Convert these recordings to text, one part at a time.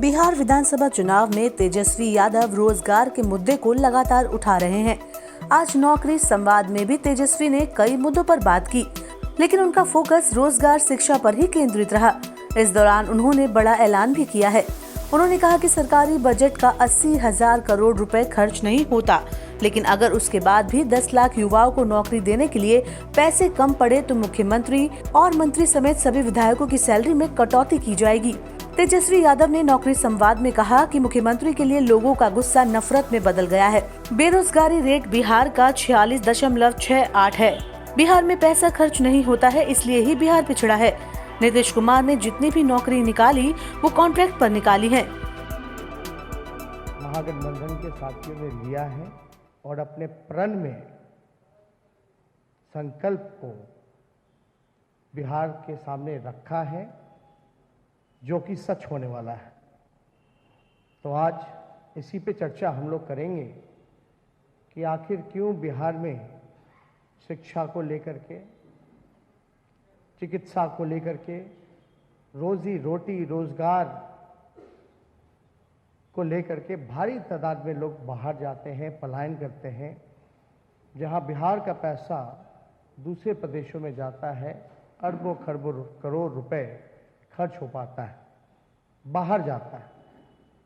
बिहार विधानसभा चुनाव में तेजस्वी यादव रोजगार के मुद्दे को लगातार उठा रहे हैं। आज नौकरी संवाद में भी तेजस्वी ने कई मुद्दों पर बात की, लेकिन उनका फोकस रोजगार शिक्षा पर ही केंद्रित रहा। इस दौरान उन्होंने बड़ा ऐलान भी किया है। उन्होंने कहा कि सरकारी बजट का 80,000 करोड़ रुपए खर्च नहीं होता, लेकिन अगर उसके बाद भी 10 लाख युवाओं को नौकरी देने के लिए पैसे कम पड़े तो मुख्यमंत्री और मंत्री समेत सभी विधायकों की सैलरी में कटौती की जाएगी। तेजस्वी यादव ने नौकरी संवाद में कहा कि मुख्यमंत्री के लिए लोगों का गुस्सा नफरत में बदल गया है। बेरोजगारी रेट बिहार का 46.68 है। बिहार में पैसा खर्च नहीं होता है, इसलिए ही बिहार पिछड़ा है। नीतीश कुमार ने जितनी भी नौकरी निकाली वो कॉन्ट्रैक्ट पर निकाली है। महागठबंधन के साथियों ने लिया है और अपने प्रण में संकल्प को बिहार के सामने रखा है, जो कि सच होने वाला है। तो आज इसी पे चर्चा हम लोग करेंगे कि आखिर क्यों बिहार में शिक्षा को लेकर के, चिकित्सा को लेकर के, रोजी रोटी रोजगार को लेकर के भारी तादाद में लोग बाहर जाते हैं, पलायन करते हैं। जहां बिहार का पैसा दूसरे प्रदेशों में जाता है, अरबों खरबों करोड़ रुपए खर्च हो पाता है, बाहर जाता है।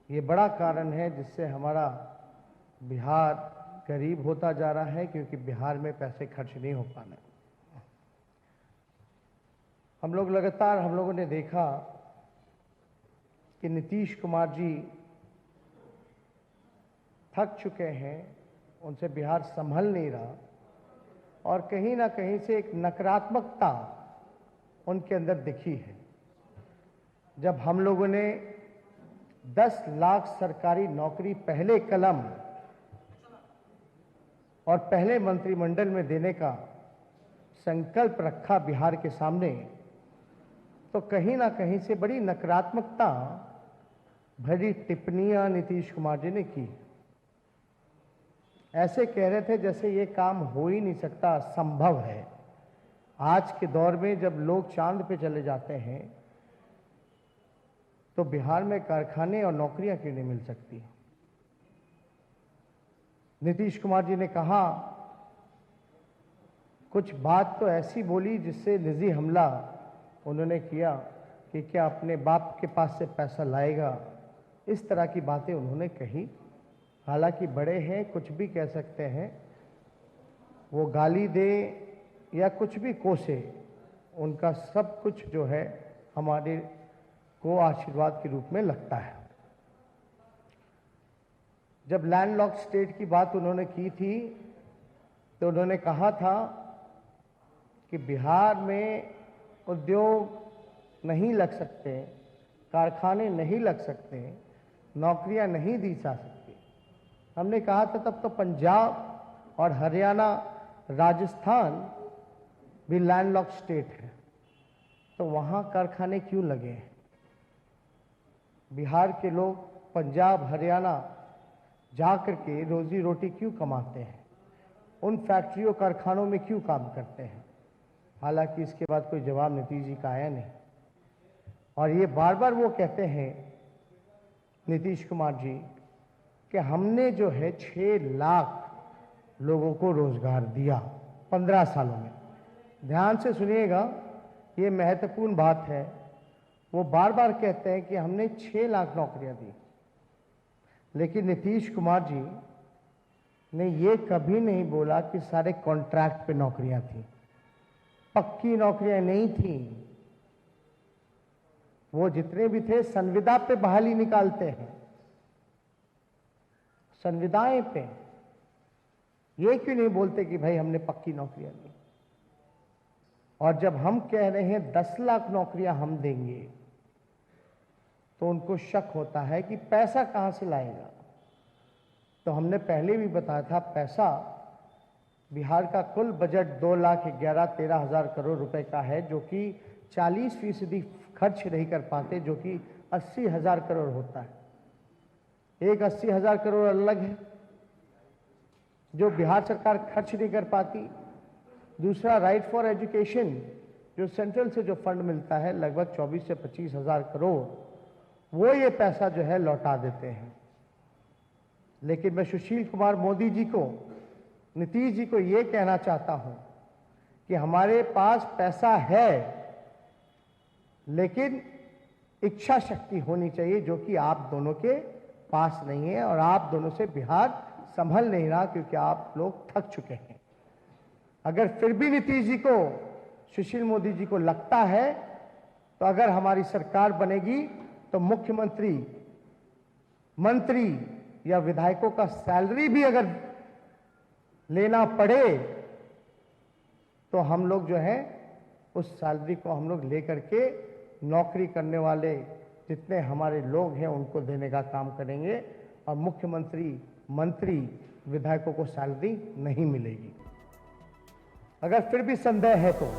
ये बड़ा कारण है जिससे हमारा बिहार गरीब होता जा रहा है, क्योंकि बिहार में पैसे खर्च नहीं हो पा रहे। हम लोगों ने देखा कि नीतीश कुमार जी थक चुके हैं, उनसे बिहार संभल नहीं रहा और कहीं ना कहीं से एक नकारात्मकता उनके अंदर दिखी है। जब हम लोगों ने 10 लाख सरकारी नौकरी पहले कलम और पहले मंत्रिमंडल में देने का संकल्प रखा बिहार के सामने, तो कहीं ना कहीं से बड़ी नकारात्मकता भरी टिप्पणियां नीतीश कुमार जी ने की। ऐसे कह रहे थे जैसे ये काम हो ही नहीं सकता, असंभव है। आज के दौर में जब लोग चांद पे चले जाते हैं तो बिहार में कारखाने और नौकरियां क्यों नहीं मिल सकती। नीतीश कुमार जी ने कहा, कुछ बात तो ऐसी बोली जिससे निजी हमला उन्होंने किया कि क्या अपने बाप के पास से पैसा लाएगा। इस तरह की बातें उन्होंने कही। हालांकि बड़े हैं, कुछ भी कह सकते हैं, वो गाली दे या कुछ भी कोसे, उनका सब कुछ जो है हमारे को आशीर्वाद के रूप में लगता है। जब लैंडलॉक स्टेट की बात उन्होंने की थी तो उन्होंने कहा था कि बिहार में उद्योग नहीं लग सकते, कारखाने नहीं लग सकते, नौकरियां नहीं दी जा सकती। हमने कहा था तब तो पंजाब और हरियाणा, राजस्थान भी लैंडलॉक स्टेट है, तो वहां कारखाने क्यों लगे हैं। बिहार के लोग पंजाब हरियाणा जाकर के रोजी रोटी क्यों कमाते हैं, उन फैक्ट्रियों कारखानों में क्यों काम करते हैं। हालांकि इसके बाद कोई जवाब नीतीश जी का आया नहीं। और ये बार बार वो कहते हैं नीतीश कुमार जी कि हमने जो है 6 लाख लोगों को रोजगार दिया 15 सालों में। ध्यान से सुनिएगा, ये महत्वपूर्ण बात है। वो बार बार कहते हैं कि हमने 6 लाख नौकरियां दी, लेकिन नीतीश कुमार जी ने ये कभी नहीं बोला कि सारे कॉन्ट्रैक्ट पे नौकरियां थी, पक्की नौकरियां नहीं थी। वो जितने भी थे संविदा पे बहाली निकालते हैं, संविदाएं पे। ये क्यों नहीं बोलते कि भाई हमने पक्की नौकरियां दी। और जब हम कह रहे हैं 10 लाख नौकरियां हम देंगे, तो उनको शक होता है कि पैसा कहां से लाएगा। तो हमने पहले भी बताया था, पैसा बिहार का कुल बजट 2,11,13,000 करोड़ रुपए का है, जो कि 40% खर्च नहीं कर पाते, जो कि 80,000 करोड़ होता है। एक 80,000 करोड़ अलग है जो बिहार सरकार खर्च नहीं कर पाती। दूसरा, राइट फॉर एजुकेशन, जो सेंट्रल से जो फंड मिलता है लगभग 24 से 25,000 करोड़, वो ये पैसा जो है लौटा देते हैं। लेकिन मैं सुशील कुमार मोदी जी को, नीतीश जी को ये कहना चाहता हूं कि हमारे पास पैसा है, लेकिन इच्छा शक्ति होनी चाहिए, जो कि आप दोनों के पास नहीं है। और आप दोनों से बिहार संभल नहीं रहा, क्योंकि आप लोग थक चुके हैं। अगर फिर भी नीतीश जी को, सुशील मोदी जी को लगता है, तो अगर हमारी सरकार बनेगी तो मुख्यमंत्री, मंत्री या विधायकों का सैलरी भी अगर लेना पड़े, तो हम लोग जो है उस सैलरी को हम लोग लेकर के नौकरी करने वाले जितने हमारे लोग हैं उनको देने का काम करेंगे। और मुख्यमंत्री, मंत्री, विधायकों को सैलरी नहीं मिलेगी। अगर फिर भी संदेह है तो